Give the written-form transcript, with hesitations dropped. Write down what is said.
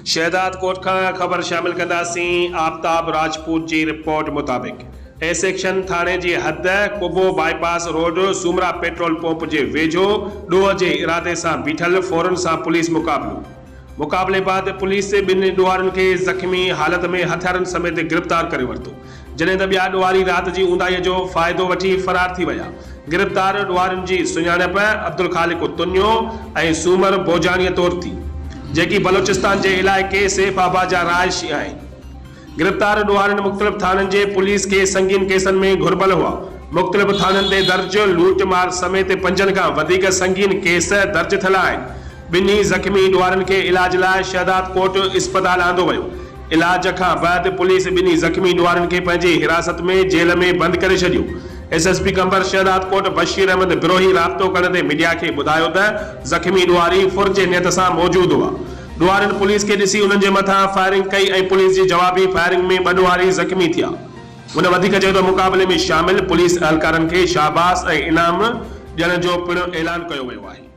शहदाद कोट खां ख़बर शामिल कंदासीं। आफ्ताब राजपूत जी रिपोर्ट मुताबिक़ ए सेक्शन थाणे जी हद कुबो bypass road Soomro petrol pump जे वेझो ॾोह जे इरादे सां बीठल फौरन सां पुलिस मुक़ाबले बाद पुलिस ॿिनि ॾुआरनि खे ज़ख़्मी हालत में हथियारनि समेत गिरफ़्तार करे वरितो, जॾहिं त ॿिया ॾुआरी राति जी ऊंदाहीअ जो फ़ाइदो वठी फरार थी विया। गिरफ़्तार ॾुआरनि जी सुञाणप अब्दुल खालिक तुन्यो ऐं सूमर बोजाणीअ तौर थी, जेकी बलोचिस्तान जे इलाइक़े सैफाबाद जा रहायशी आहिनि। गिरफ़्तार ॾुआरनि मुख़्तलिफ़ थाननि जे पुलिस के संगीन केसनि में घुर्बल हुआ। मुख़्तलिफ़ थाननि ते दर्ज लूट मार समेत 5 खां वधीक संगीन केस दर्ज थियल आहिनि। ॿिन्ही ज़ख़्मी ॾुआरनि खे इलाज लाइ शहदाद कोट इस्पताल आंदो वियो। इलाज खां बाद पुलिस ॿिन्ही ज़ख़्मी ॾुआरनि खे पंहिंजी हिरासत में जेल में बंदि करे छॾियो। एसएसपी कंबर शहदाद कोट बशीर अहमद बिरोही राब्तो कंदे मीडिया खे ॿुधायो त ज़ख़्मी ॾुआरी फुर जे नियत सां मौजूद हुआ। ॾुआरनि पुलिस खे ॾिसी उन्हनि जे मथां फायरिंग कई ऐं पुलिस जी जवाबी फायरिंग में 2 ॾुआरी ज़ख़्मी थिया। उन वधीक चयो त मुक़ाबले में शामिल पुलिस एहलकारनि खे शाबाश ऐं इनाम ॾियण जो पिणु ऐलान कयो वियो आहे।